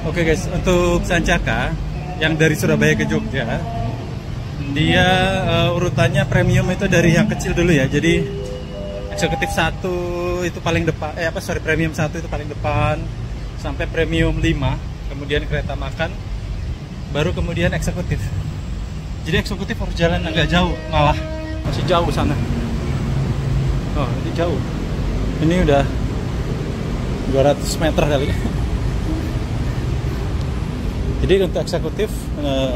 Oke guys, untuk Sancaka yang dari Surabaya ke Jogja, dia urutannya premium itu dari yang kecil dulu ya. Jadi eksekutif 1 itu paling depan, premium 1 itu paling depan, sampai premium 5, kemudian kereta makan, baru kemudian eksekutif. Jadi eksekutif harus jalan agak jauh, malah masih jauh sana. Oh, ini jauh. Ini udah 200 meter kali. Jadi untuk eksekutif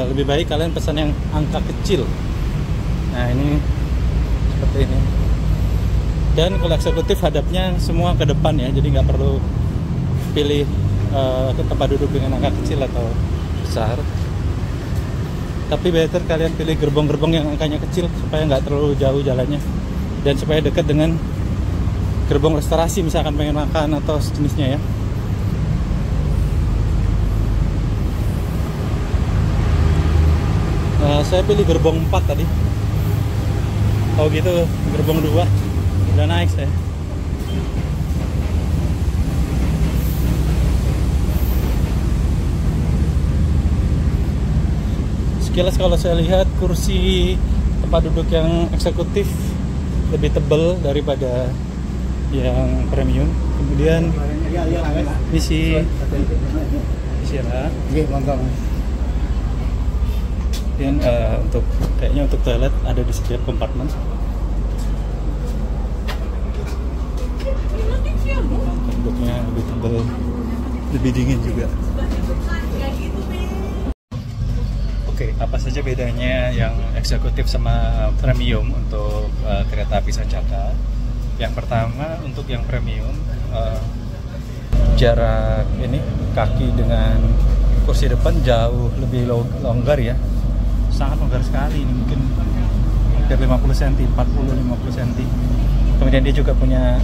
lebih baik kalian pesan yang angka kecil. Nah ini seperti ini. Dan kalau eksekutif hadapnya semua ke depan ya, jadi nggak perlu pilih tempat duduk dengan angka kecil atau besar. Tapi better kalian pilih gerbong-gerbong yang angkanya kecil supaya nggak terlalu jauh jalannya dan supaya dekat dengan gerbong restorasi misalkan pengen makan atau sejenisnya ya. Saya pilih gerbong 4 tadi. Oh gitu, gerbong 2 udah naik saya. Sekilas kalau saya lihat kursi tempat duduk yang eksekutif lebih tebal daripada yang premium. Kemudian isi istirahat. Dan untuk kayaknya untuk toilet ada di setiap kompartemen. Duduknya lebih tebal, lebih dingin juga. Oke, apa saja bedanya yang eksekutif sama premium untuk kereta api Sancaka? Yang pertama, untuk yang premium jarak ini kaki dengan kursi depan jauh lebih longgar ya. Sangat longgar sekali, ini mungkin hampir 50 cm, 40-50 cm. Kemudian dia juga punya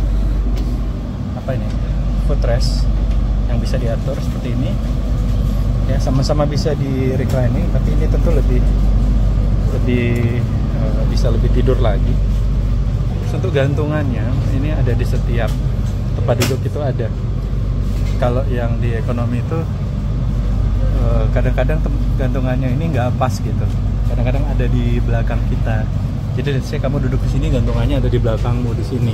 footrest yang bisa diatur seperti ini. Ya, sama-sama bisa di reclining, tapi ini tentu lebih bisa lebih tidur lagi. Terus untuk gantungannya, ini ada di setiap tempat duduk itu ada. Kalau yang di ekonomi itu kadang-kadang gantungannya ini nggak pas gitu. Kadang-kadang ada di belakang kita. Jadi saya kamu duduk di sini, gantungannya ada di belakangmu di sini.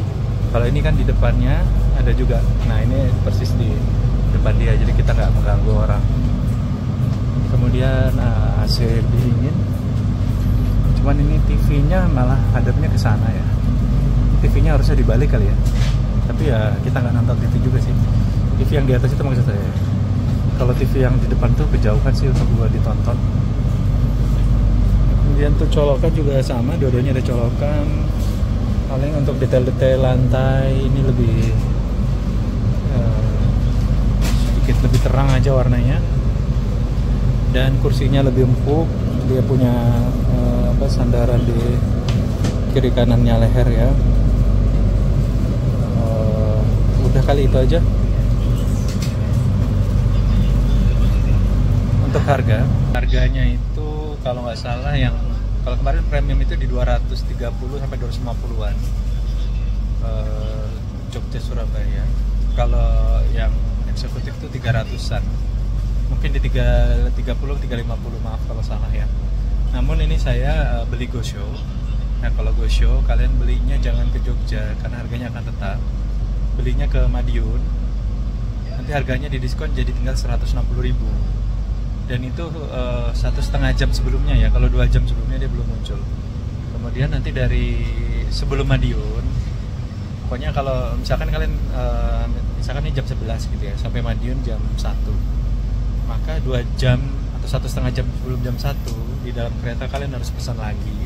Kalau ini kan di depannya ada juga. Nah ini persis di depan dia, jadi kita nggak mengganggu orang. Kemudian AC dingin. Cuman ini TV-nya malah hadapnya ke sana ya. TV-nya harusnya dibalik kali ya. Tapi ya kita nggak nonton TV juga sih. TV yang di atas itu maksud saya. Kalau TV yang di depan tuh kejauhan sih untuk gua ditonton. Kemudian tuh colokan juga sama, dua-duanya ada colokan. Paling untuk detail-detail lantai ini lebih sedikit lebih terang aja warnanya. Dan kursinya lebih empuk, dia punya sandaran di kiri kanannya leher ya. Udah kali itu aja. Untuk harganya itu kalau nggak salah kalau kemarin premium itu di 230 sampai 250-an Jogja Surabaya. Kalau yang eksekutif itu 300-an. Mungkin di 350 350, maaf kalau salah ya. Namun ini saya beli Go Show. Nah kalau Go Show kalian belinya jangan ke Jogja karena harganya akan tetap. Belinya ke Madiun, nanti harganya didiskon jadi tinggal 160.000. Dan itu 1,5 jam sebelumnya ya. Kalau 2 jam sebelumnya dia belum muncul. Kemudian nanti dari sebelum Madiun, pokoknya kalau misalkan kalian misalkan ini jam 11 gitu ya, sampai Madiun jam 1, maka 2 jam atau 1,5 jam sebelum jam 1 di dalam kereta kalian harus pesan lagi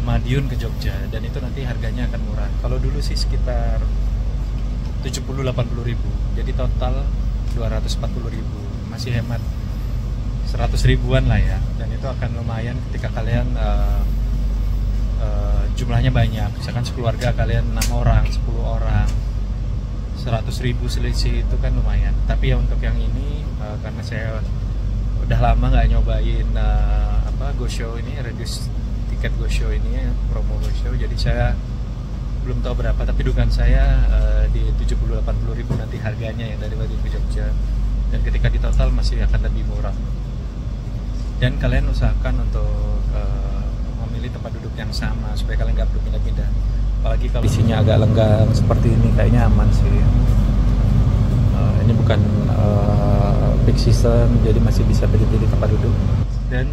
Madiun ke Jogja, dan itu nanti harganya akan murah. Kalau dulu sih sekitar 70-80 ribu, jadi total 240 ribu, masih hemat 100 ribuan lah ya. Dan itu akan lumayan ketika kalian jumlahnya banyak, misalkan sekeluarga kalian 6 orang, 10 orang, 100 ribu selisih itu kan lumayan. Tapi ya untuk yang ini karena saya udah lama nggak nyobain Go Show ini, reduce tiket Go Show ini, promo Go Show, jadi saya belum tahu berapa, tapi dugaan saya di 70-80 ribu nanti harganya yang dari Madiun ke Jogja. Dan ketika di total masih akan lebih murah. Dan kalian usahakan untuk memilih tempat duduk yang sama supaya kalian nggak perlu pindah-pindah. Apalagi kalau isinya agak lenggang seperti ini, kayaknya aman sih. Ini bukan peak season, jadi masih bisa pilih-pilih tempat duduk. Dan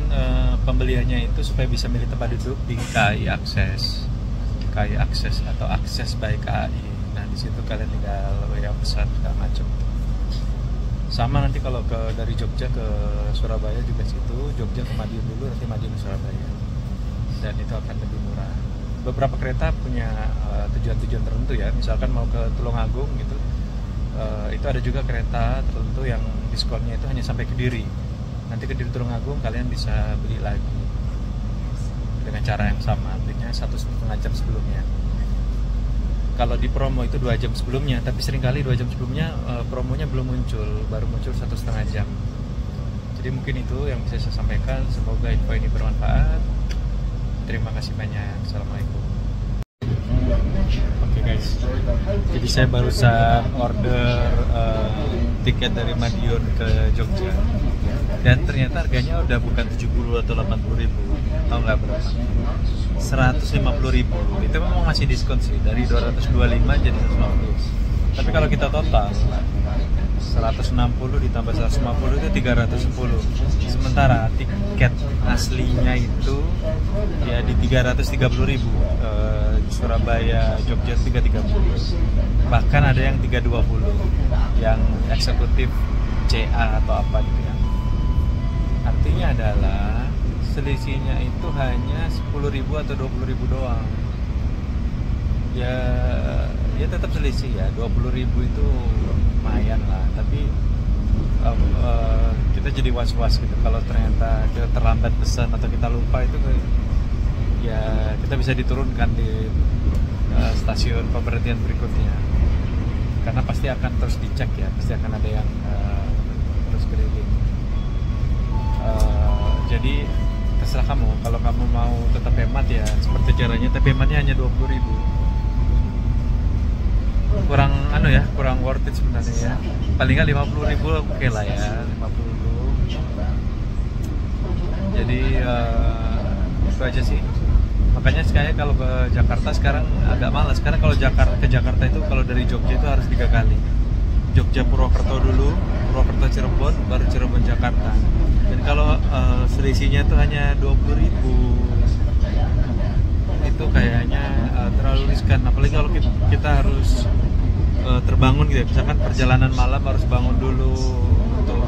pembeliannya itu supaya bisa milih tempat duduk di KAI Akses atau Akses by KAI. Nah di situ kalian tinggal pesan segala macam. Sama nanti kalau dari Jogja ke Surabaya juga situ, Jogja ke Madiun dulu, nanti Madiun ke Surabaya, dan itu akan lebih murah. Beberapa kereta punya tujuan-tujuan tertentu ya, misalkan mau ke Tulungagung gitu, itu ada juga kereta tertentu yang diskonnya itu hanya sampai Kediri. Nanti Kediri Tulungagung kalian bisa beli lagi dengan cara yang sama, belinya 1,5 jam sebelumnya. Kalau di promo itu 2 jam sebelumnya, tapi seringkali 2 jam sebelumnya promonya belum muncul, baru muncul 1,5 jam. Jadi mungkin itu yang bisa saya sampaikan. Semoga info ini bermanfaat. Terima kasih banyak. Assalamualaikum. Oke guys, jadi saya barusan order tiket dari Madiun ke Jogja, dan ternyata harganya udah bukan 70 atau 80 ribu. Tahu nggak berapa? 150.000. Itu memang masih diskon sih, dari 225 jadi 150. Tapi kalau kita total 160 ditambah 150 itu 310. Sementara tiket aslinya itu ya di 330.000. Surabaya Jogja 330. Bahkan ada yang 320, yang eksekutif CA atau apa gitu ya. Artinya adalah selisihnya itu hanya 10.000 atau 20.000 doang. Ya tetap selisih ya, 20.000 itu lumayan lah. Tapi kita jadi was-was gitu kalau ternyata kita terlambat pesan atau kita lupa, itu ya kita bisa diturunkan di stasiun pemberhentian berikutnya, karena pasti akan terus dicek ya, pasti akan ada yang terus keliling. Jadi terserah kamu, kalau kamu mau tetap hemat ya seperti caranya, tapi hematnya hanya 20.000. Kurang kurang worth it sebenarnya ya. Paling nggak 50.000 oke lah ya, 50. Jadi itu aja sih. Makanya sekali kalau ke Jakarta sekarang agak malas, karena kalau ke Jakarta itu kalau dari Jogja itu harus 3 kali. Jogja Purwokerto dulu, Purwokerto Cirebon, baru Cirebon Jakarta. Dan kalau selisihnya itu hanya 20.000, itu kayaknya terlalu riskan. Apalagi kalau kita harus terbangun gitu ya, misalkan perjalanan malam harus bangun dulu untuk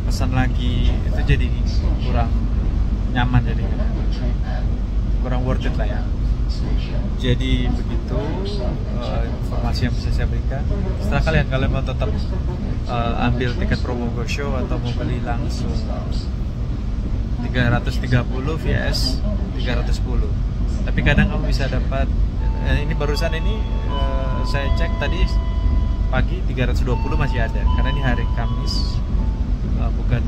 pesan lagi, itu jadi kurang nyaman, jadi kurang worth it lah ya. Jadi begitu informasi yang bisa saya berikan. Setelah kalian mau tetap ambil tiket promo Go Show atau mau beli langsung 330 vs 310. Tapi kadang kamu bisa dapat ini barusan ini saya cek tadi pagi 320 masih ada, karena ini hari Kamis, bukan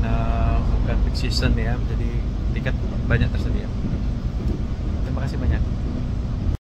peak season ya, jadi tiket banyak tersedia. Terima kasih banyak.